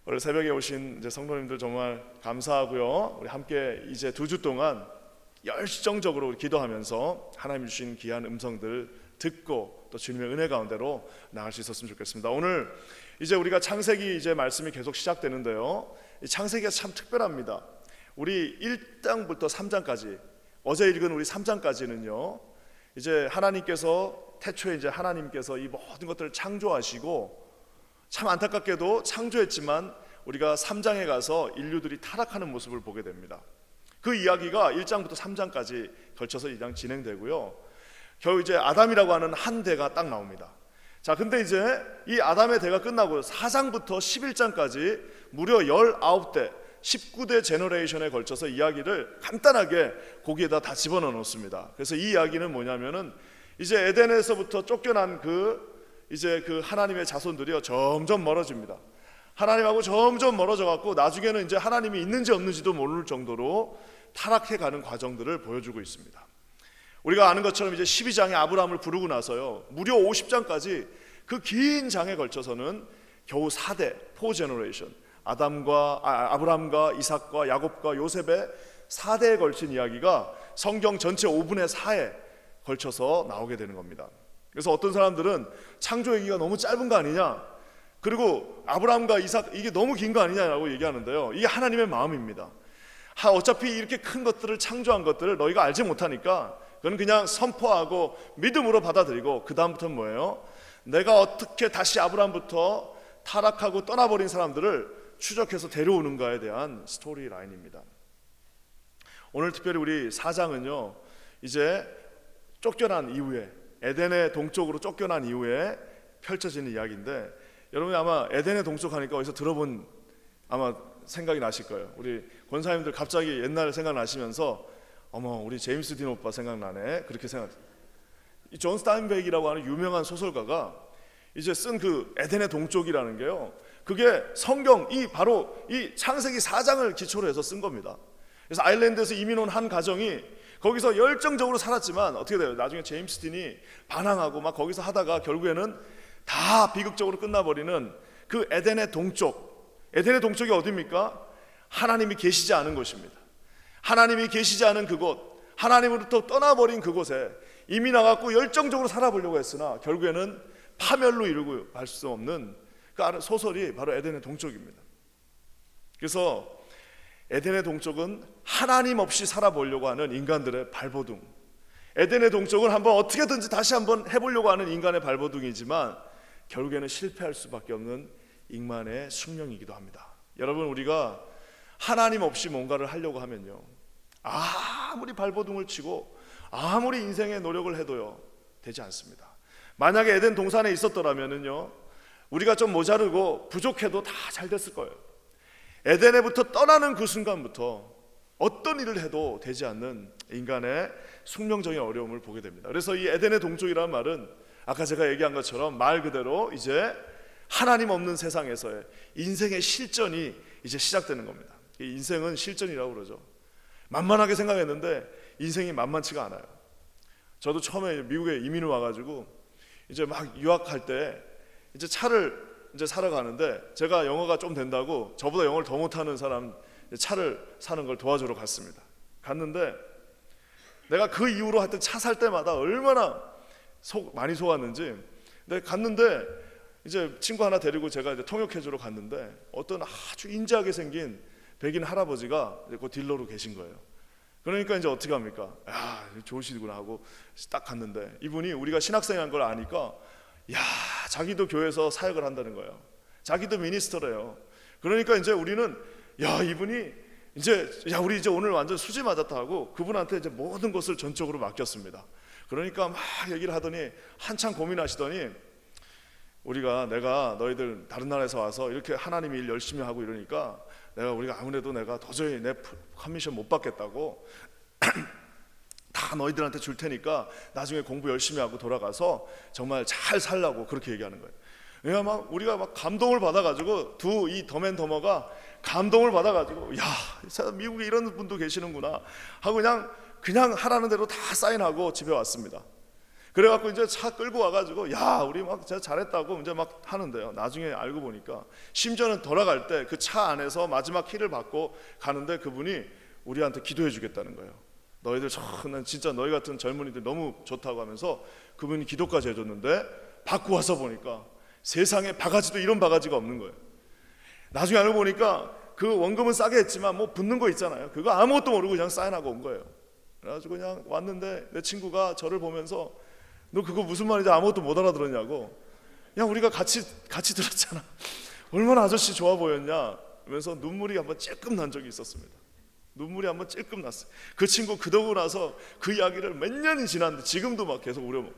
오늘 새벽에 오신 이제 성도님들 정말 감사하고요. 우리 함께 이제 2주 동안 열정적으로 기도하면서 하나님 주신 귀한 음성들 듣고 또 주님의 은혜 가운데로 나갈 수 있었으면 좋겠습니다. 오늘 이제 우리가 창세기 이제 말씀이 계속 시작되는데요. 이 창세기가 참 특별합니다. 우리 1장부터 3장까지 어제 읽은 우리 3장까지는요. 이제 하나님께서 태초에 이제 하나님께서 이 모든 것들을 창조하시고 참 안타깝게도 창조했지만 우리가 3장에 가서 인류들이 타락하는 모습을 보게 됩니다. 그 이야기가 1장부터 3장까지 걸쳐서 이 장 진행되고요. 겨우 이제 아담이라고 하는 한 대가 딱 나옵니다. 자, 근데 이제 이 아담의 대가 끝나고 4장부터 11장까지 무려 19대 19대 제너레이션에 걸쳐서 이야기를 간단하게 거기에다 다 집어넣어 놓습니다. 그래서 이 이야기는 뭐냐면은 이제 에덴에서부터 쫓겨난 그 하나님의 자손들이요 점점 멀어집니다. 하나님하고 점점 멀어져 갖고 나중에는 이제 하나님이 있는지 없는지도 모를 정도로 타락해 가는 과정들을 보여주고 있습니다. 우리가 아는 것처럼 이제 12장에 아브라함을 부르고 나서요 무려 50장까지 그 긴 장에 걸쳐서는 겨우 4대 4제너레이션 아브라함과 이삭과 야곱과 요셉의 4대에 걸친 이야기가 성경 전체 5분의 4에 걸쳐서 나오게 되는 겁니다. 그래서 어떤 사람들은 창조 얘기가 너무 짧은 거 아니냐, 그리고 아브라함과 이삭 이게 너무 긴 거 아니냐라고 얘기하는데요, 이게 하나님의 마음입니다. 어차피 이렇게 큰 것들을 창조한 것들을 너희가 알지 못하니까 그건 그냥 선포하고 믿음으로 받아들이고 그 다음부터는 뭐예요? 내가 어떻게 다시 아브라함부터 타락하고 떠나버린 사람들을 추적해서 데려오는가에 대한 스토리 라인입니다. 오늘 특별히 우리 4장은요 이제 쫓겨난 이후에 에덴의 동쪽으로 쫓겨난 이후에 펼쳐지는 이야기인데, 여러분이 아마 에덴의 동쪽 하니까 어디서 들어본 아마 생각이 나실 거예요. 우리 권사님들 갑자기 옛날 생각나시면서 어머 우리 제임스 딘 오빠 생각나네 그렇게 이 존 스타인백이라고 하는 유명한 소설가가 이제 쓴 그 에덴의 동쪽이라는 게요, 그게 성경 바로 이 창세기 4장을 기초로 해서 쓴 겁니다. 그래서 아일랜드에서 이민 온 한 가정이 거기서 열정적으로 살았지만 어떻게 돼요? 나중에 제임스 딘이 반항하고 막 거기서 하다가 결국에는 다 비극적으로 끝나버리는 그 에덴의 동쪽이 어디입니까? 하나님이 계시지 않은 곳입니다. 하나님이 계시지 않은 그곳, 하나님으로부터 떠나버린 그곳에 이미 나갔고 열정적으로 살아보려고 했으나 결국에는 파멸로 이르고 갈 수 없는 그 소설이 바로 에덴의 동쪽입니다. 그래서 에덴의 동쪽은 하나님 없이 살아보려고 하는 인간들의 발버둥, 에덴의 동쪽은 한번 어떻게든지 다시 한번 해보려고 하는 인간의 발버둥이지만 결국에는 실패할 수밖에 없는 인간의 숙명이기도 합니다. 여러분, 우리가 하나님 없이 뭔가를 하려고 하면요 아무리 발버둥을 치고 아무리 인생의 노력을 해도요 되지 않습니다. 만약에 에덴 동산에 있었더라면요 우리가 좀 모자르고 부족해도 다 잘 됐을 거예요. 에덴에부터 떠나는 그 순간부터 어떤 일을 해도 되지 않는 인간의 숙명적인 어려움을 보게 됩니다. 그래서 이 에덴의 동쪽이라는 말은 아까 제가 얘기한 것처럼 말 그대로 이제 하나님 없는 세상에서의 인생의 실전이 이제 시작되는 겁니다. 인생은 실전이라고 그러죠. 만만하게 생각했는데 인생이 만만치가 않아요. 저도 처음에 미국에 이민을 와가지고 이제 막 유학할 때 이제 차를 이제 사러 가는데 제가 영어가 좀 된다고 저보다 영어를 더 못하는 사람 차를 사는 걸 도와주러 갔습니다. 갔는데 내가 그 이후로 하여튼 차 살 때마다 얼마나 많이 속았는지. 근데 갔는데 이제 친구 하나 데리고 제가 이제 통역해주러 갔는데 어떤 아주 인자하게 생긴 백인 할아버지가 그 딜러로 계신 거예요. 그러니까 이제 어떻게 합니까? 야, 좋으시구나 하고 딱 갔는데 이분이 우리가 신학생인 걸 아니까 야, 자기도 교회에서 사역을 한다는 거예요. 자기도 미니스터래요. 그러니까 이제 우리는 야, 이분이 이제 우리 이제 오늘 완전 수지 맞았다 하고 그분한테 이제 모든 것을 전적으로 맡겼습니다. 그러니까 막 얘기를 하더니 한참 고민하시더니 내가 너희들 다른 나라에서 와서 이렇게 하나님 일 열심히 하고 이러니까 우리가 아무래도 내가 도저히 내 커미션 못 받겠다고 다 너희들한테 줄 테니까 나중에 공부 열심히 하고 돌아가서 정말 잘 살라고 그렇게 얘기하는 거예요. 우리가 막 감동을 받아가지고 이 더맨더머가 감동을 받아가지고 야, 미국에 이런 분도 계시는구나 하고 그냥 하라는 대로 다 사인하고 집에 왔습니다. 그래갖고 이제 차 끌고 와가지고 야 우리 막 제가 잘했다고 이제 막 하는데요. 나중에 알고 보니까 심지어는 돌아갈 때 그 차 안에서 마지막 키를 받고 가는데 그분이 우리한테 기도해 주겠다는 거예요. 너희들 난 진짜 너희 같은 젊은이들 너무 좋다고 하면서 그분이 기도까지 해줬는데 받고 와서 보니까 세상에 바가지도 이런 바가지가 없는 거예요. 나중에 알고 보니까 그 원금은 싸게 했지만 뭐 붙는 거 있잖아요. 그거 아무것도 모르고 그냥 사인하고 온 거예요. 그래가지고 그냥 왔는데 내 친구가 저를 보면서 너 그거 무슨 말인지 아무것도 못 알아들었냐고. 야 우리가 같이 들었잖아. 얼마나 아저씨 좋아 보였냐 하면서 눈물이 한번 찔끔 난 적이 있었습니다. 눈물이 한번 찔끔 났어요. 그 친구 그러고 나서 그 이야기를 몇 년이 지났는데 지금도 막 계속 우려먹고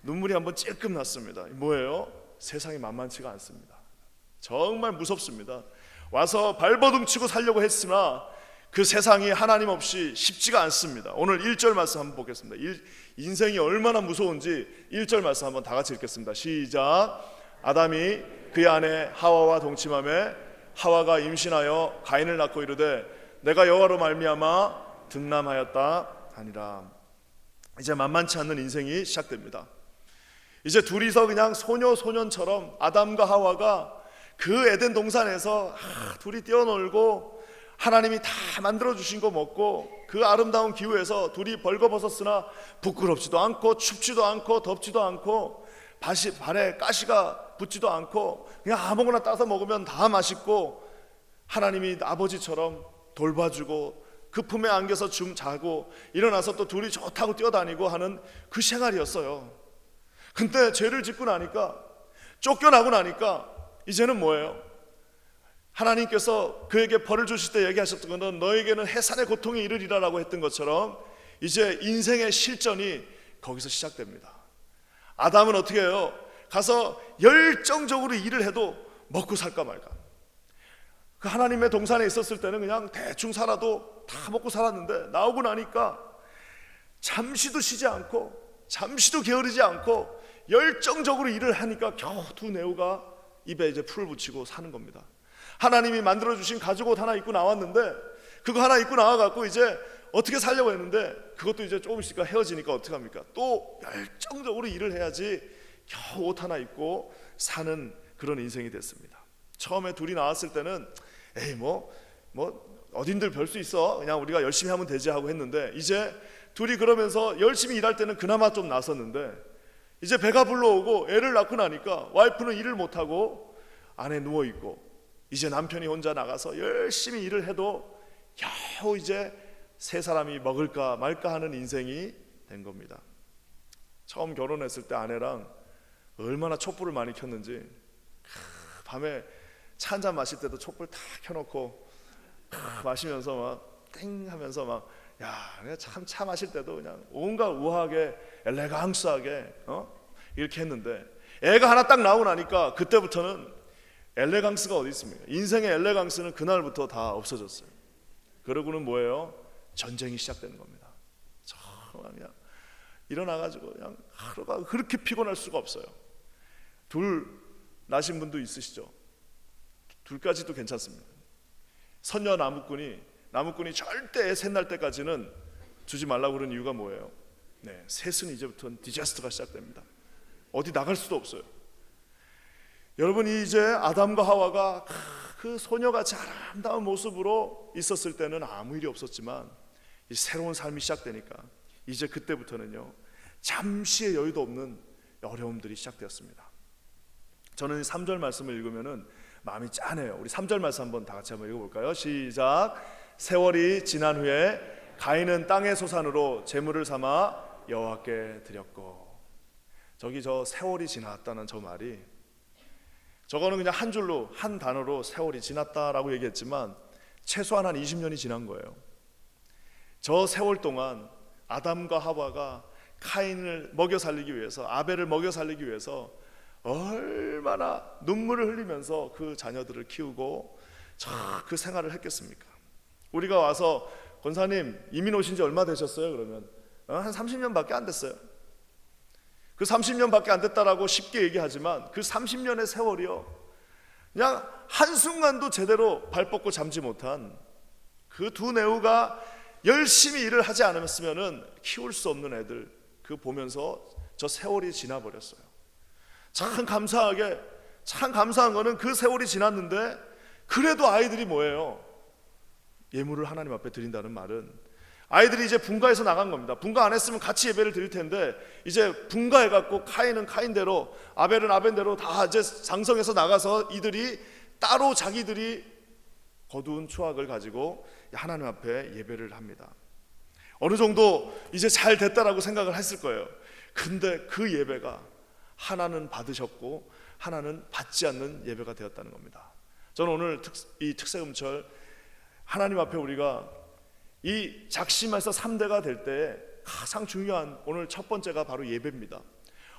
눈물이 한번 찔끔 났습니다. 뭐예요? 세상이 만만치가 않습니다. 정말 무섭습니다. 와서 발버둥 치고 살려고 했으나 그 세상이 하나님 없이 쉽지가 않습니다. 오늘 1절 말씀 한번 보겠습니다. 인생이 얼마나 무서운지 1절 말씀 한번 다 같이 읽겠습니다. 시작. 아담이 그의 아내 하와와 동침하며 하와가 임신하여 가인을 낳고 이르되 내가 여호와로 말미암아 득남하였다 하니라. 이제 만만치 않는 인생이 시작됩니다. 이제 둘이서 그냥 소년처럼 아담과 하와가 그 에덴 동산에서 둘이 뛰어놀고 하나님이 다 만들어주신 거 먹고 그 아름다운 기후에서 둘이 벌거벗었으나 부끄럽지도 않고 춥지도 않고 덥지도 않고 발에 가시가 붙지도 않고 그냥 아무거나 따서 먹으면 다 맛있고 하나님이 아버지처럼 돌봐주고 그 품에 안겨서 자고 일어나서 또 둘이 좋다고 뛰어다니고 하는 그 생활이었어요. 근데 죄를 짓고 나니까 쫓겨나고 나니까 이제는 뭐예요? 하나님께서 그에게 벌을 주실 때 얘기하셨던 것은 너에게는 해산의 고통이 이르리라라고 했던 것처럼 이제 인생의 실전이 거기서 시작됩니다. 아담은 어떻게 해요? 가서 열정적으로 일을 해도 먹고 살까 말까. 그 하나님의 동산에 있었을 때는 그냥 대충 살아도 다 먹고 살았는데 나오고 나니까 잠시도 쉬지 않고 잠시도 게으르지 않고 열정적으로 일을 하니까 겨우 두 내우가 입에 이제 풀을 붙이고 사는 겁니다. 하나님이 만들어주신 가죽옷 하나 입고 나왔는데 그거 하나 입고 나와갖고 이제 어떻게 살려고 했는데 그것도 이제 조금씩 헤어지니까 어떡합니까? 또 열정적으로 일을 해야지 겨우 옷 하나 입고 사는 그런 인생이 됐습니다. 처음에 둘이 나왔을 때는 에이 뭐 어딘들 별 수 있어 그냥 우리가 열심히 하면 되지 하고 했는데 이제 둘이 그러면서 열심히 일할 때는 그나마 좀 나섰는데 이제 배가 불러오고 애를 낳고 나니까 와이프는 일을 못하고 안에 누워있고 이제 남편이 혼자 나가서 열심히 일을 해도 겨우 이제 세 사람이 먹을까 말까 하는 인생이 된 겁니다. 처음 결혼했을 때 아내랑 얼마나 촛불을 많이 켰는지 밤에 차 한잔 마실 때도 촛불 다 켜놓고 마시면서 막 땡 하면서 막 야, 참 차 마실 때도 그냥 온갖 우아하게 엘레강스하게 이렇게 했는데 애가 하나 딱 나오고 나니까 그때부터는 엘레강스가 어디 있습니까? 인생의 엘레강스는 그날부터 다 없어졌어요. 그러고는 뭐예요? 전쟁이 시작되는 겁니다. 정말 그냥 일어나가지고 그냥 하루가 그렇게 피곤할 수가 없어요. 둘 나신 분도 있으시죠? 둘까지도 괜찮습니다. 선녀 나무꾼이 절대 새 날 때까지는 주지 말라고 그러는 이유가 뭐예요? 네, 셋은 이제부터는 디자스터가 시작됩니다. 어디 나갈 수도 없어요. 여러분이 이제 아담과 하와가 그 소녀같이 아름다운 모습으로 있었을 때는 아무 일이 없었지만 이 새로운 삶이 시작되니까 이제 그때부터는요 잠시의 여유도 없는 어려움들이 시작되었습니다. 저는 3절 말씀을 읽으면은 마음이 짠해요. 우리 3절 말씀 한번 다 같이 한번 읽어볼까요? 시작. 세월이 지난 후에 가인은 땅의 소산으로 제물을 삼아 여호와께 드렸고. 저기 저 세월이 지났다는 저 말이 저거는 그냥 한 줄로 한 단어로 세월이 지났다라고 얘기했지만 최소한 한 20년이 지난 거예요. 저 세월 동안 아담과 하와가 카인을 먹여 살리기 위해서 아벨을 먹여 살리기 위해서 얼마나 눈물을 흘리면서 그 자녀들을 키우고 그 생활을 했겠습니까? 우리가 와서 권사님 이민 오신 지 얼마 되셨어요? 그러면 한 30년밖에 안 됐어요. 그 30년밖에 안 됐다라고 쉽게 얘기하지만 그 30년의 세월이요 그냥 한순간도 제대로 발 뻗고 잠지 못한 그 두 내우가 열심히 일을 하지 않았으면 키울 수 없는 애들 그 보면서 저 세월이 지나버렸어요. 참 감사한 거는 그 세월이 지났는데 그래도 아이들이 뭐예요? 예물을 하나님 앞에 드린다는 말은 아이들이 이제 분가해서 나간 겁니다. 분가 안 했으면 같이 예배를 드릴 텐데 이제 분가해갖고 카인은 카인대로 아벨은 아벨대로 다 이제 상성해서 나가서 이들이 따로 자기들이 거두은 추악을 가지고 하나님 앞에 예배를 합니다. 어느 정도 이제 잘 됐다라고 생각을 했을 거예요. 근데 그 예배가 하나는 받으셨고 하나는 받지 않는 예배가 되었다는 겁니다. 저는 오늘 이 특세금철 하나님 앞에 우리가 이 작심에서 3대가 될 때 가장 중요한 오늘 첫 번째가 바로 예배입니다.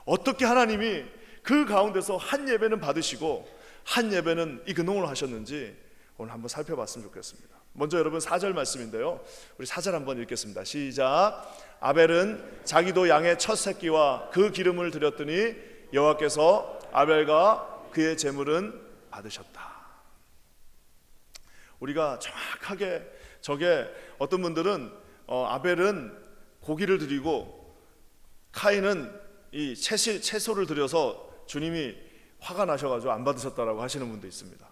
어떻게 하나님이 그 가운데서 한 예배는 받으시고 한 예배는 이근홍을 하셨는지 오늘 한번 살펴봤으면 좋겠습니다. 먼저 여러분 4절 말씀인데요, 우리 4절 한번 읽겠습니다. 시작. 아벨은 자기도 양의 첫 새끼와 그 기름을 드렸더니 여호와께서 아벨과 그의 제물은 받으셨다. 우리가 정확하게 저게 어떤 분들은 아벨은 고기를 드리고 카인은 이 채소를 드려서 주님이 화가 나셔가지고 안 받으셨다라고 하시는 분도 있습니다.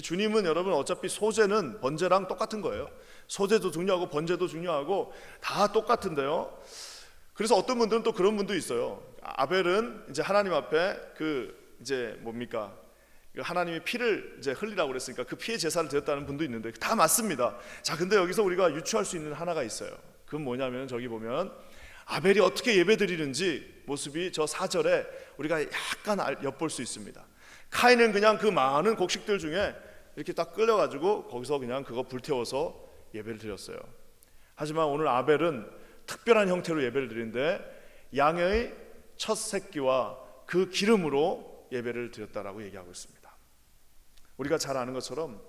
주님은 여러분 어차피 소재는 번제랑 똑같은 거예요. 소재도 중요하고 번제도 중요하고 다 똑같은데요. 그래서 어떤 분들은 또 그런 분도 있어요. 아벨은 이제 하나님 앞에 그 이제 뭡니까? 하나님이 피를 이제 흘리라고 그랬으니까 그 피의 제사를 드렸다는 분도 있는데 다 맞습니다. 자, 근데 여기서 우리가 유추할 수 있는 하나가 있어요. 그건 뭐냐면 저기 보면 아벨이 어떻게 예배드리는지 모습이 저 4절에 우리가 약간 엿볼 수 있습니다. 카인은 그냥 그 많은 곡식들 중에 이렇게 딱 끌려가지고 거기서 그냥 그거 불태워서 예배를 드렸어요. 하지만 오늘 아벨은 특별한 형태로 예배를 드리는데 양의 첫 새끼와 그 기름으로 예배를 드렸다라고 얘기하고 있습니다. 우리가 잘 아는 것처럼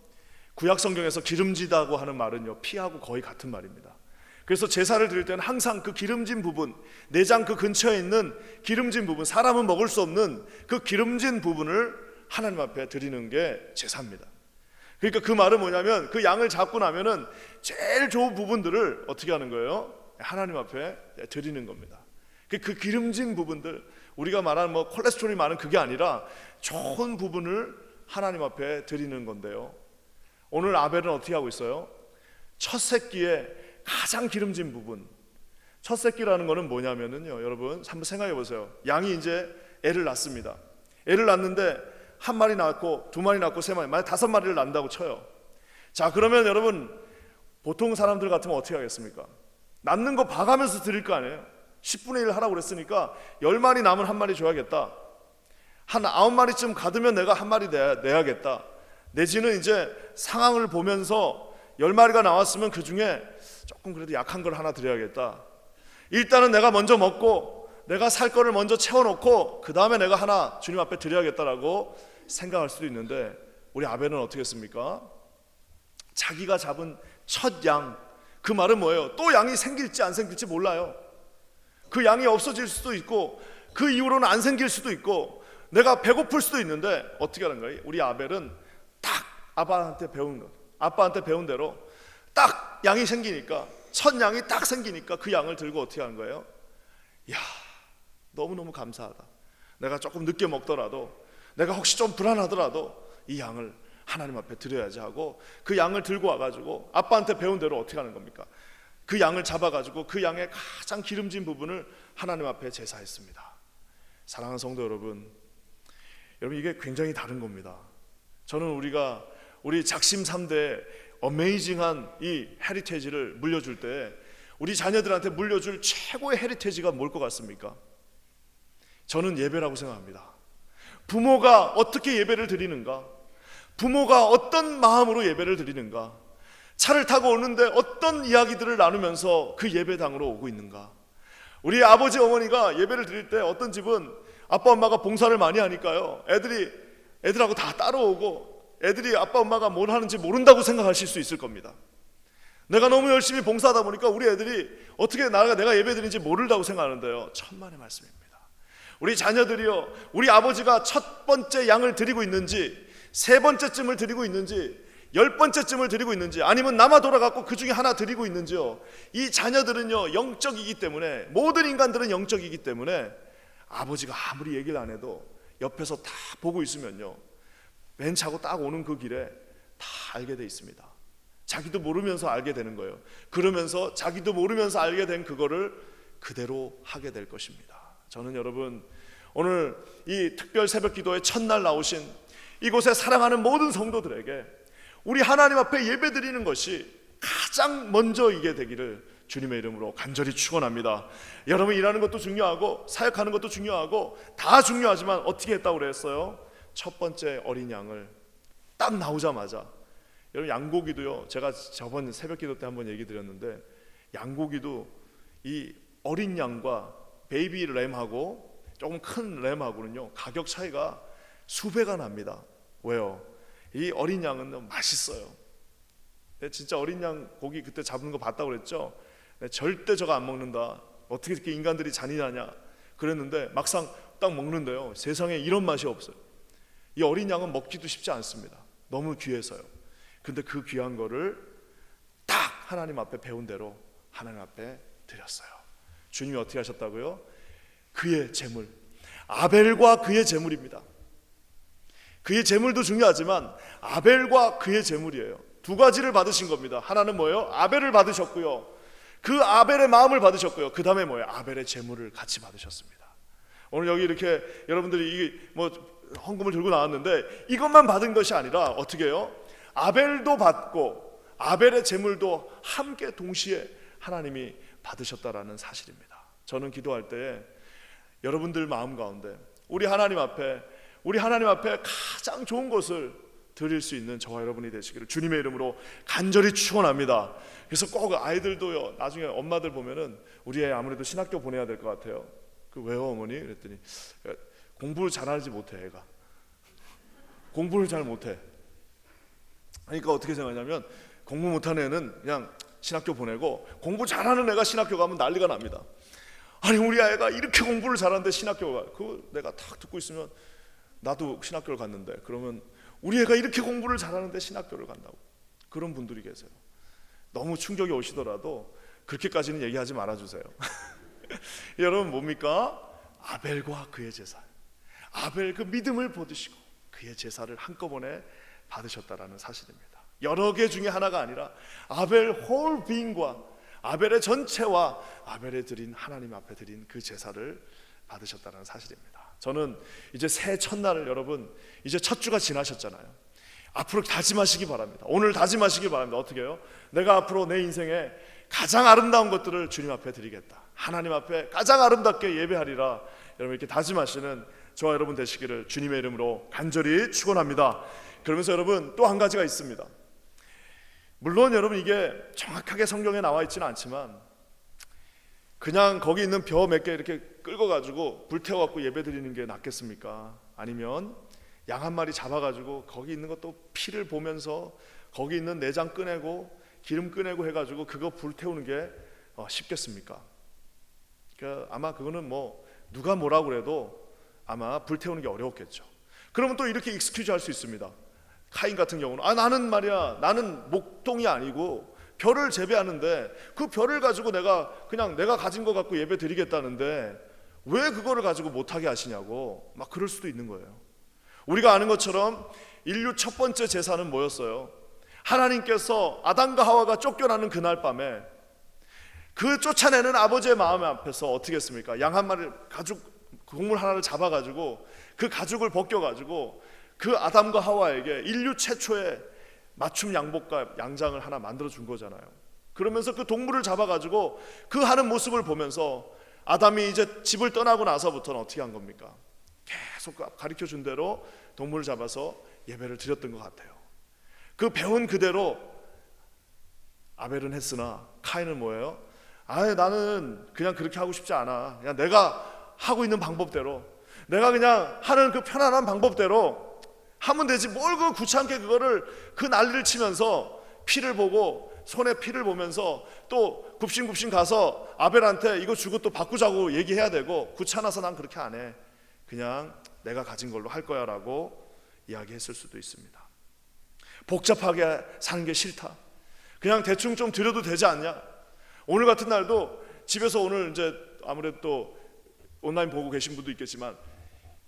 구약 성경에서 기름지다고 하는 말은요, 피하고 거의 같은 말입니다. 그래서 제사를 드릴 때는 항상 그 기름진 부분, 내장 그 근처에 있는 기름진 부분, 사람은 먹을 수 없는 그 기름진 부분을 하나님 앞에 드리는 게 제사입니다. 그러니까 그 말은 뭐냐면 그 양을 잡고 나면은 제일 좋은 부분들을 어떻게 하는 거예요? 하나님 앞에 드리는 겁니다. 그 기름진 부분들, 우리가 말하는 뭐 콜레스테롤이 많은 그게 아니라 좋은 부분을 하나님 앞에 드리는 건데요. 오늘 아벨은 어떻게 하고 있어요? 첫 새끼의 가장 기름진 부분. 첫 새끼라는 거는 뭐냐면은요, 여러분 한번 생각해 보세요. 양이 이제 애를 낳습니다. 애를 낳는데 한 마리 낳고 두 마리 낳고 세 마리, 만약 5마리를 낳는다고 쳐요. 자, 그러면 여러분 보통 사람들 같으면 어떻게 하겠습니까? 낳는 거 봐가면서 드릴 거 아니에요. 10분의 1 하라고 그랬으니까 10마리 남은 한 마리 줘야겠다. 한 9마리쯤 가두면 내가 한 마리 내야겠다. 내지는 이제 상황을 보면서 10마리가 나왔으면 그 중에 조금 그래도 약한 걸 하나 드려야겠다. 일단은 내가 먼저 먹고 내가 살 거를 먼저 채워놓고 그 다음에 내가 하나 주님 앞에 드려야겠다라고 생각할 수도 있는데 우리 아벨은 어떻게 했습니까? 자기가 잡은 첫 양, 그 말은 뭐예요? 또 양이 생길지 안 생길지 몰라요. 그 양이 없어질 수도 있고 그 이후로는 안 생길 수도 있고 내가 배고플 수도 있는데 어떻게 하는 거예요? 우리 아벨은 딱 아빠한테 배운 대로 딱 양이 생기니까, 첫 양이 딱 생기니까 그 양을 들고 어떻게 하는 거예요? 야, 너무너무 감사하다. 내가 조금 늦게 먹더라도, 내가 혹시 좀 불안하더라도 이 양을 하나님 앞에 드려야지 하고 그 양을 들고 와가지고 아빠한테 배운 대로 어떻게 하는 겁니까? 그 양을 잡아가지고 그 양의 가장 기름진 부분을 하나님 앞에 제사했습니다. 사랑하는 성도 여러분, 이게 굉장히 다른 겁니다. 저는 우리 작심 3대 어메이징한 이 헤리테지를 물려줄 때 우리 자녀들한테 물려줄 최고의 헤리테지가 뭘 것 같습니까? 저는 예배라고 생각합니다. 부모가 어떻게 예배를 드리는가? 부모가 어떤 마음으로 예배를 드리는가? 차를 타고 오는데 어떤 이야기들을 나누면서 그 예배당으로 오고 있는가? 우리 아버지 어머니가 예배를 드릴 때 어떤 집은 아빠 엄마가 봉사를 많이 하니까요, 애들하고 다 따라오고 애들이 아빠 엄마가 뭘 하는지 모른다고 생각하실 수 있을 겁니다. 내가 너무 열심히 봉사하다 보니까 우리 애들이 어떻게 내가 예배 드리는지 모른다고 생각하는데요, 천만의 말씀입니다. 우리 자녀들이요, 우리 아버지가 첫 번째 양을 드리고 있는지, 세 번째쯤을 드리고 있는지, 10번째쯤을 드리고 있는지, 아니면 남아 돌아갔고 그 중에 하나 드리고 있는지요, 이 자녀들은요 영적이기 때문에, 모든 인간들은 영적이기 때문에 아버지가 아무리 얘기를 안 해도 옆에서 다 보고 있으면요, 맨 차고 딱 오는 그 길에 다 알게 돼 있습니다. 자기도 모르면서 알게 되는 거예요. 그러면서 자기도 모르면서 알게 된 그거를 그대로 하게 될 것입니다. 저는 여러분, 오늘 이 특별 새벽 기도의 첫날 나오신 이곳에 사랑하는 모든 성도들에게 우리 하나님 앞에 예배드리는 것이 가장 먼저 이게 되기를 주님의 이름으로 간절히 축원합니다. 여러분, 일하는 것도 중요하고 사역하는 것도 중요하고 다 중요하지만 어떻게 했다고 그랬어요? 첫 번째 어린 양을 딱 나오자마자, 여러분 양고기도요, 제가 저번 새벽 기도 때 한번 얘기 드렸는데, 양고기도 이 어린 양과 베이비 램하고 조금 큰 램하고는요 가격 차이가 수배가 납니다. 왜요? 이 어린 양은 맛있어요. 진짜 어린 양 고기 그때 잡는 거 봤다고 그랬죠? 절대 저거 안 먹는다, 어떻게 이렇게 인간들이 잔인하냐 그랬는데, 막상 딱 먹는데요, 세상에 이런 맛이 없어요. 이 어린 양은 먹기도 쉽지 않습니다. 너무 귀해서요. 근데 그 귀한 거를 딱 하나님 앞에 배운 대로 하나님 앞에 드렸어요. 주님이 어떻게 하셨다고요? 그의 제물, 아벨과 그의 제물입니다. 그의 제물도 중요하지만 아벨과 그의 제물이에요. 두 가지를 받으신 겁니다. 하나는 뭐예요? 아벨을 받으셨고요, 그 아벨의 마음을 받으셨고요, 그 다음에 뭐예요? 아벨의 제물을 같이 받으셨습니다. 오늘 여기 이렇게 여러분들이 이 뭐 헌금을 들고 나왔는데, 이것만 받은 것이 아니라 어떻게 해요? 아벨도 받고 아벨의 제물도 함께 동시에 하나님이 받으셨다라는 사실입니다. 저는 기도할 때에 여러분들 마음 가운데 우리 하나님 앞에 가장 좋은 것을 드릴 수 있는 저와 여러분이 되시기를 주님의 이름으로 간절히 축원합니다. 그래서 꼭 아이들도요, 나중에 엄마들 보면은 우리 애 아무래도 신학교 보내야 될 것 같아요. 그 왜요 어머니? 그랬더니 공부를 잘하지 못해, 애가 공부를 잘 못해. 그러니까 어떻게 생각하냐면, 공부 못하는 애는 그냥 신학교 보내고 공부 잘하는 애가 신학교 가면 난리가 납니다. 아니 우리 아이가 이렇게 공부를 잘하는데 신학교 가, 그거 내가 딱 듣고 있으면 나도 신학교를 갔는데, 그러면 우리 애가 이렇게 공부를 잘하는데 신학교를 간다고, 그런 분들이 계세요. 너무 충격이 오시더라도 그렇게까지는 얘기하지 말아주세요. 여러분 뭡니까? 아벨과 그의 제사, 아벨 그 믿음을 보듯이고 그의 제사를 한꺼번에 받으셨다라는 사실입니다. 여러 개 중에 하나가 아니라 아벨 홀 비인과 아벨의 전체와 아벨에 드린, 하나님 앞에 드린 그 제사를 받으셨다는 사실입니다. 저는 이제 새해 첫날을, 여러분 이제 첫 주가 지나셨잖아요. 앞으로 다짐하시기 바랍니다. 오늘 다짐하시기 바랍니다. 어떻게 해요? 내가 앞으로 내 인생에 가장 아름다운 것들을 주님 앞에 드리겠다, 하나님 앞에 가장 아름답게 예배하리라, 여러분 이렇게 다짐하시는 저와 여러분 되시기를 주님의 이름으로 간절히 축원합니다. 그러면서 여러분 또 한 가지가 있습니다. 물론 여러분 이게 정확하게 성경에 나와 있지는 않지만, 그냥 거기 있는 벼 몇 개 이렇게 긁어가지고 불태워갖고 예배 드리는 게 낫겠습니까? 아니면 양 한 마리 잡아가지고 거기 있는 것도 피를 보면서 거기 있는 내장 꺼내고 기름 꺼내고 해가지고 그거 불태우는 게 쉽겠습니까? 그러니까 아마 그거는 뭐 누가 뭐라고 그래도 아마 불태우는 게 어려웠겠죠. 그러면 또 이렇게 익스큐즈 할 수 있습니다. 카인 같은 경우는 나는 말이야, 나는 목동이 아니고 벼를 재배하는데 그 벼를 가지고 내가 가진 거 갖고 예배 드리겠다는데 왜 그거를 가지고 못하게 하시냐고 막 그럴 수도 있는 거예요. 우리가 아는 것처럼 인류 첫 번째 제사는 뭐였어요? 하나님께서 아담과 하와가 쫓겨나는 그날 밤에 그 쫓아내는 아버지의 마음 앞에서 어떻게 했습니까? 양 한 마리, 곡물 하나를 잡아가지고 그 가죽을 벗겨가지고 그 아담과 하와에게 인류 최초의 맞춤 양복과 양장을 하나 만들어 준 거잖아요. 그러면서 그 동물을 잡아가지고 그 하는 모습을 보면서 아담이 이제 집을 떠나고 나서부터는 어떻게 한 겁니까? 계속 가르쳐 준 대로 동물을 잡아서 예배를 드렸던 것 같아요. 그 배운 그대로 아벨은 했으나 카인은 뭐예요? 나는 그냥 그렇게 하고 싶지 않아. 그냥 내가 하고 있는 방법대로, 내가 그냥 하는 그 편안한 방법대로 하면 되지, 뭘 그 귀찮게 그거를 그 난리를 치면서 피를 보고 손에 피를 보면서 또 굽신굽신 가서 아벨한테 이거 주고 또 바꾸자고 얘기해야 되고, 귀찮아서 난 그렇게 안 해, 그냥 내가 가진 걸로 할 거야 라고 이야기했을 수도 있습니다. 복잡하게 사는 게 싫다, 그냥 대충 좀 드려도 되지 않냐. 오늘 같은 날도 집에서 오늘 이제 아무래도 또 온라인 보고 계신 분도 있겠지만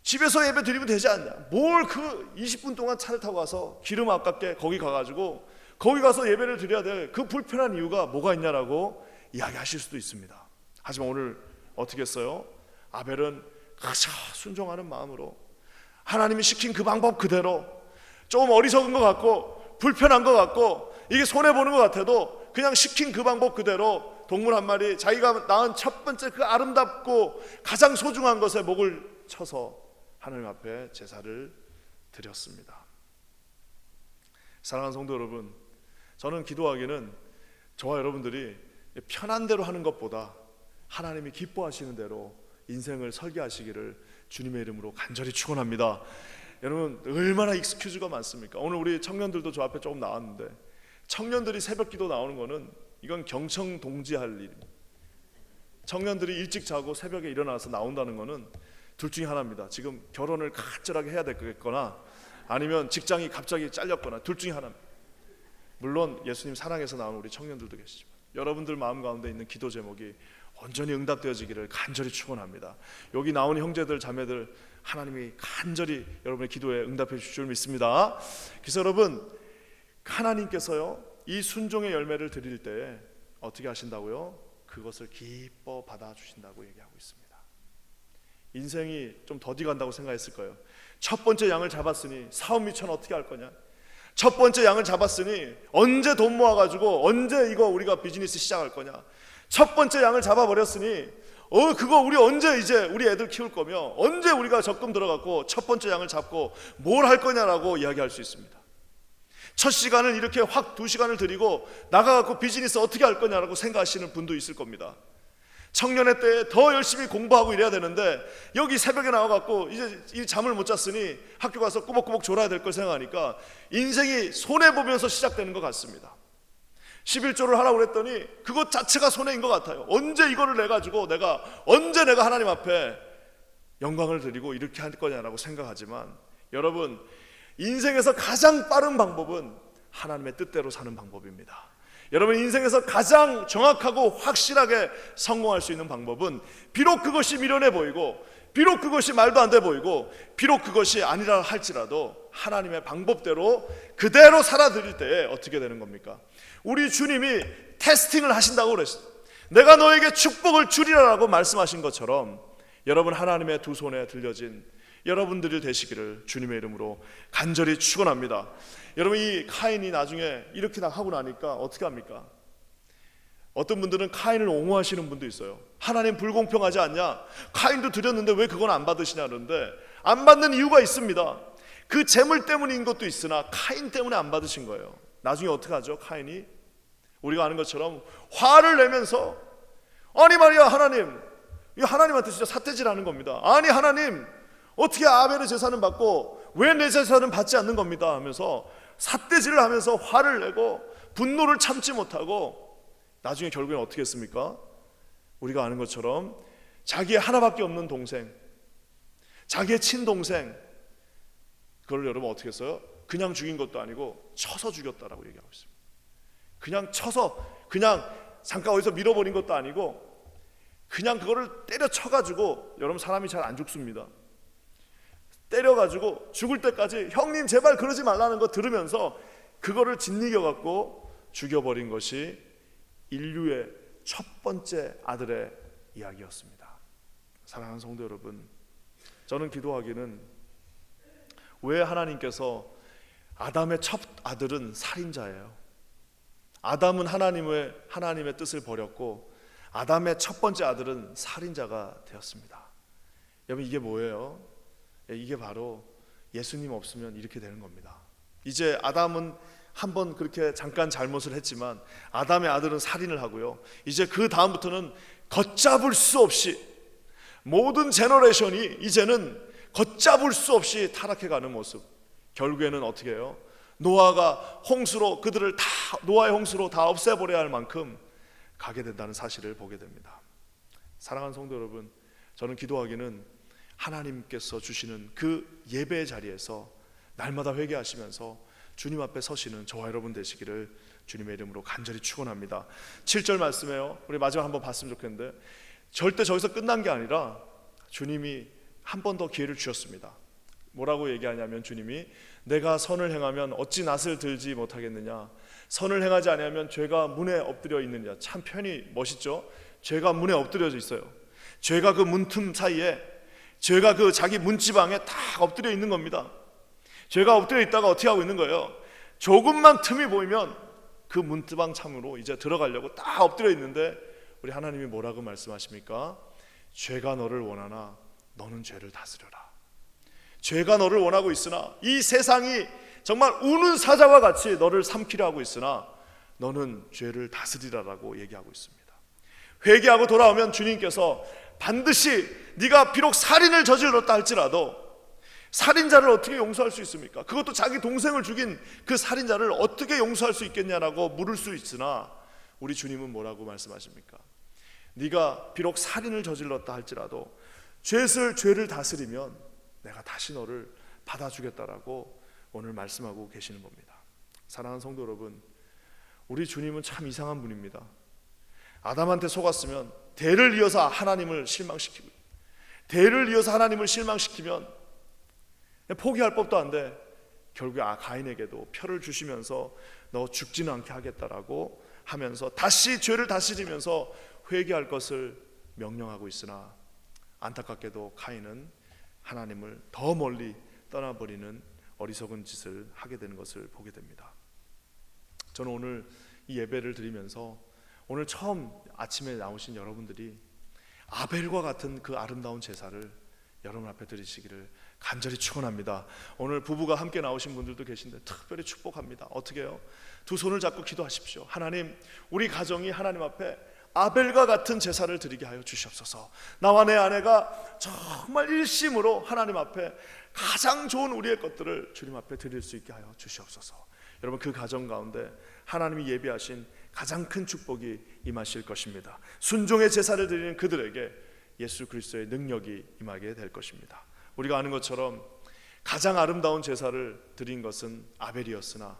집에서 예배 드리면 되지 않냐, 뭘 그 20분 동안 차를 타고 가서 기름 아깝게 거기 가가지고 거기 가서 예배를 드려야 될 그 불편한 이유가 뭐가 있냐라고 이야기하실 수도 있습니다. 하지만 오늘 어떻게 했어요? 아벨은 가장 순종하는 마음으로 하나님이 시킨 그 방법 그대로, 조금 어리석은 것 같고 불편한 것 같고 이게 손해보는 것 같아도 그냥 시킨 그 방법 그대로 동물 한 마리, 자기가 낳은 첫 번째 그 아름답고 가장 소중한 것에 목을 쳐서 하나님 앞에 제사를 드렸습니다. 사랑하는 성도 여러분, 저는 기도하기는 저와 여러분들이 편한 대로 하는 것보다 하나님이 기뻐하시는 대로 인생을 설계하시기를 주님의 이름으로 간절히 축원합니다. 여러분, 얼마나 익스큐즈가 많습니까? 오늘 우리 청년들도 저 앞에 조금 나왔는데, 청년들이 새벽 기도 나오는 거는 이건 경청동지할 일입니다. 청년들이 일찍 자고 새벽에 일어나서 나온다는 거는 둘 중에 하나입니다. 지금 결혼을 간절하게 해야 되겠거나 아니면 직장이 갑자기 잘렸거나 둘 중에 하나입니다. 물론 예수님 사랑해서 나오는 우리 청년들도 계시지만 여러분들 마음 가운데 있는 기도 제목이 온전히 응답되어지기를 간절히 축원합니다. 여기 나온 형제들 자매들 하나님이 간절히 여러분의 기도에 응답해 주실 줄 믿습니다. 그래서 여러분, 하나님께서요 이 순종의 열매를 드릴 때에 어떻게 하신다고요? 그것을 기뻐 받아 주신다고 얘기하고 있습니다. 인생이 좀 더디 간다고 생각했을 거예요. 첫 번째 양을 잡았으니 사업 미천 어떻게 할 거냐? 첫 번째 양을 잡았으니 언제 돈 모아가지고 언제 이거 우리가 비즈니스 시작할 거냐? 첫 번째 양을 잡아버렸으니 그거 우리 언제 이제 우리 애들 키울 거며 언제 우리가 적금 들어갖고 첫 번째 양을 잡고 뭘 할 거냐라고 이야기할 수 있습니다. 첫 시간을 이렇게 확 2시간을 드리고 나가갖고 비즈니스 어떻게 할 거냐라고 생각하시는 분도 있을 겁니다. 청년의 때에 더 열심히 공부하고 이래야 되는데 여기 새벽에 나와갖고 이제 이 잠을 못 잤으니 학교 가서 꾸벅꾸벅 졸아야 될 걸 생각하니까 인생이 손해보면서 시작되는 것 같습니다. 11조를 하라고 그랬더니 그것 자체가 손해인 것 같아요. 언제 이거를 내가지고 언제 내가 하나님 앞에 영광을 드리고 이렇게 할 거냐라고 생각하지만, 여러분, 인생에서 가장 빠른 방법은 하나님의 뜻대로 사는 방법입니다. 여러분, 인생에서 가장 정확하고 확실하게 성공할 수 있는 방법은 비록 그것이 미련해 보이고 비록 그것이 말도 안 돼 보이고 비록 그것이 아니라 할지라도 하나님의 방법대로 그대로 살아드릴 때에 어떻게 되는 겁니까? 우리 주님이 테스팅을 하신다고 그랬어요. 내가 너에게 축복을 주리라라고 말씀하신 것처럼 여러분, 하나님의 두 손에 들려진 여러분들이 되시기를 주님의 이름으로 간절히 축원합니다. 여러분, 이 카인이 나중에 이렇게 하고 나니까 어떻게 합니까? 어떤 분들은 카인을 옹호하시는 분도 있어요. 하나님 불공평하지 않냐? 카인도 드렸는데 왜 그건 안 받으시냐 그러는데, 안 받는 이유가 있습니다. 그 재물 때문인 것도 있으나 카인 때문에 안 받으신 거예요. 나중에 어떻게 하죠? 카인이 우리가 아는 것처럼 화를 내면서, 아니 말이야 하나님, 이거 하나님한테 진짜 삿대질하는 겁니다. 아니 하나님, 어떻게 아벨의 제사는 받고 왜 내 제사는 받지 않는 겁니다 하면서 삿대질을 하면서 화를 내고 분노를 참지 못하고 나중에 결국엔 어떻게 했습니까? 우리가 아는 것처럼 자기의 하나밖에 없는 동생, 자기의 친동생, 그걸 여러분 어떻게 했어요? 그냥 죽인 것도 아니고 쳐서 죽였다라고 얘기하고 있습니다. 그냥 쳐서, 그냥 잠깐 어디서 밀어버린 것도 아니고 그냥 그거를 때려 쳐가지고, 여러분 사람이 잘 안 죽습니다. 때려가지고 죽을 때까지 형님 제발 그러지 말라는 거 들으면서 그거를 짓이겨갖고 죽여버린 것이 인류의 첫 번째 아들의 이야기였습니다. 사랑하는 성도 여러분, 저는 기도하기는 왜 하나님께서 아담의 첫 아들은 살인자예요. 아담은 하나님의 뜻을 버렸고 아담의 첫 번째 아들은 살인자가 되었습니다. 여러분, 이게 뭐예요? 이게 바로 예수님 없으면 이렇게 되는 겁니다. 이제 아담은 한번 그렇게 잠깐 잘못을 했지만 아담의 아들은 살인을 하고요, 이제 그 다음부터는 걷잡을 수 없이 모든 제너레이션이 이제는 걷잡을 수 없이 타락해가는 모습. 결국에는 어떻게 해요? 노아가 홍수로 그들을 다, 노아의 홍수로 다 없애버려야 할 만큼 가게 된다는 사실을 보게 됩니다. 사랑하는 성도 여러분, 저는 기도하기는 하나님께서 주시는 그 예배의 자리에서 날마다 회개하시면서 주님 앞에 서시는 저와 여러분 되시기를 주님의 이름으로 간절히 축원합니다. 7절 말씀에요, 우리 마지막 한번 봤으면 좋겠는데, 절대 저기서 끝난 게 아니라 주님이 한 번 더 기회를 주셨습니다. 뭐라고 얘기하냐면 주님이 내가 선을 행하면 어찌 낯을 들지 못하겠느냐, 선을 행하지 아니하면 죄가 문에 엎드려 있느냐. 참 표현이 멋있죠. 죄가 문에 엎드려져 있어요. 죄가 그 문틈 사이에, 죄가 그 자기 문지방에 딱 엎드려 있는 겁니다. 죄가 엎드려 있다가 어떻게 하고 있는 거예요? 조금만 틈이 보이면 그 문지방 참으로 이제 들어가려고 딱 엎드려 있는데 우리 하나님이 뭐라고 말씀하십니까? 죄가 너를 원하나 너는 죄를 다스려라. 죄가 너를 원하고 있으나, 이 세상이 정말 우는 사자와 같이 너를 삼키려 하고 있으나 너는 죄를 다스리라라고 얘기하고 있습니다. 회개하고 돌아오면 주님께서 반드시 네가 비록 살인을 저질렀다 할지라도, 살인자를 어떻게 용서할 수 있습니까? 그것도 자기 동생을 죽인 그 살인자를 어떻게 용서할 수 있겠냐라고 물을 수 있으나, 우리 주님은 뭐라고 말씀하십니까? 네가 비록 살인을 저질렀다 할지라도 죄를 다스리면 내가 다시 너를 받아주겠다라고 오늘 말씀하고 계시는 겁니다. 사랑하는 성도 여러분, 우리 주님은 참 이상한 분입니다. 아담한테 속았으면 대를 이어서 하나님을 실망시키고, 대를 이어서 하나님을 실망시키면 포기할 법도 한데 결국에 가인에게도 표를 주시면서 너 죽지는 않게 하겠다라고 하면서 다시 죄를 다스리면서 회개할 것을 명령하고 있으나, 안타깝게도 가인은 하나님을 더 멀리 떠나버리는 어리석은 짓을 하게 되는 것을 보게 됩니다. 저는 오늘 이 예배를 드리면서 오늘 처음 아침에 나오신 여러분들이 아벨과 같은 그 아름다운 제사를 여러분 앞에 드리시기를 간절히 축원합니다. 오늘 부부가 함께 나오신 분들도 계신데 특별히 축복합니다. 어떻게 해요? 두 손을 잡고 기도하십시오. 하나님, 우리 가정이 하나님 앞에 아벨과 같은 제사를 드리게 하여 주시옵소서. 나와 내 아내가 정말 일심으로 하나님 앞에 가장 좋은 우리의 것들을 주님 앞에 드릴 수 있게 하여 주시옵소서. 여러분, 그 가정 가운데 하나님이 예비하신 가장 큰 축복이 임하실 것입니다. 순종의 제사를 드리는 그들에게 예수 그리스도의 능력이 임하게 될 것입니다. 우리가 아는 것처럼 가장 아름다운 제사를 드린 것은 아벨이었으나,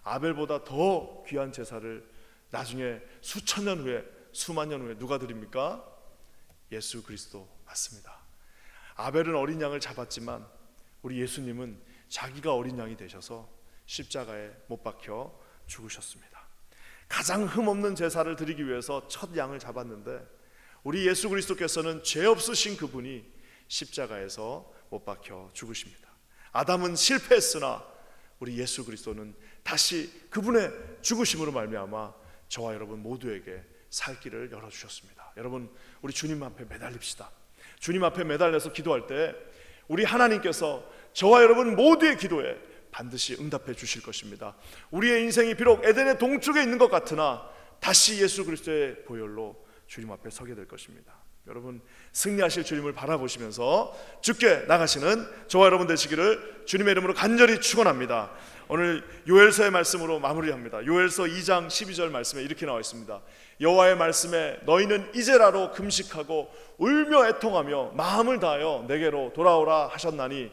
아벨보다 더 귀한 제사를 나중에 수천 년 후에, 수만 년 후에 누가 드립니까? 예수 그리스도 맞습니다. 아벨은 어린 양을 잡았지만 우리 예수님은 자기가 어린 양이 되셔서 십자가에 못 박혀 죽으셨습니다. 가장 흠없는 제사를 드리기 위해서 첫 양을 잡았는데 우리 예수 그리스도께서는 죄 없으신 그분이 십자가에서 못 박혀 죽으십니다. 아담은 실패했으나 우리 예수 그리스도는 다시 그분의 죽으심으로 말미암아 저와 여러분 모두에게 살 길을 열어주셨습니다. 여러분, 우리 주님 앞에 매달립시다. 주님 앞에 매달려서 기도할 때 우리 하나님께서 저와 여러분 모두의 기도에 반드시 응답해 주실 것입니다. 우리의 인생이 비록 에덴의 동쪽에 있는 것 같으나 다시 예수 그리스도의 보혈로 주님 앞에 서게 될 것입니다. 여러분, 승리하실 주님을 바라보시면서 죽게 나가시는 저와 여러분 되시기를 주님의 이름으로 간절히 축원합니다. 오늘 요엘서의 말씀으로 마무리합니다. 요엘서 2장 12절 말씀에 이렇게 나와 있습니다. 여호와의 말씀에 너희는 이제라로 금식하고 울며 애통하며 마음을 다하여 내게로 돌아오라 하셨나니,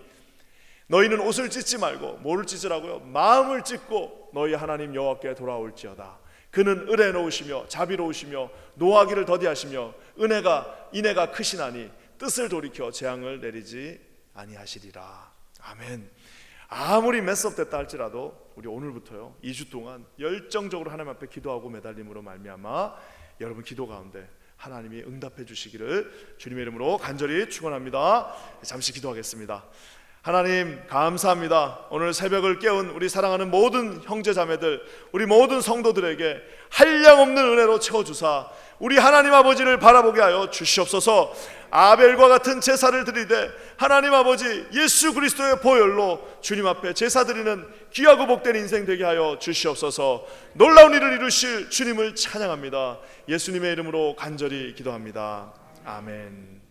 너희는 옷을 찢지 말고, 뭐를 찢으라고요? 마음을 찢고 너희 하나님 여호와께 돌아올지어다. 그는 의뢰놓으시며 자비로우시며 노하기를 더디하시며 인애가 크시나니 뜻을 돌이켜 재앙을 내리지 아니하시리라. 아멘. 아무리 메스업됐다 할지라도 우리 오늘부터요 2주 동안 열정적으로 하나님 앞에 기도하고 매달림으로 말미암아 여러분 기도 가운데 하나님이 응답해 주시기를 주님의 이름으로 간절히 축원합니다. 잠시 기도하겠습니다. 하나님 감사합니다. 오늘 새벽을 깨운 우리 사랑하는 모든 형제자매들, 우리 모든 성도들에게 한량없는 은혜로 채워주사 우리 하나님 아버지를 바라보게 하여 주시옵소서. 아벨과 같은 제사를 드리되 하나님 아버지 예수 그리스도의 보혈로 주님 앞에 제사 드리는 귀하고 복된 인생 되게 하여 주시옵소서. 놀라운 일을 이루실 주님을 찬양합니다. 예수님의 이름으로 간절히 기도합니다. 아멘.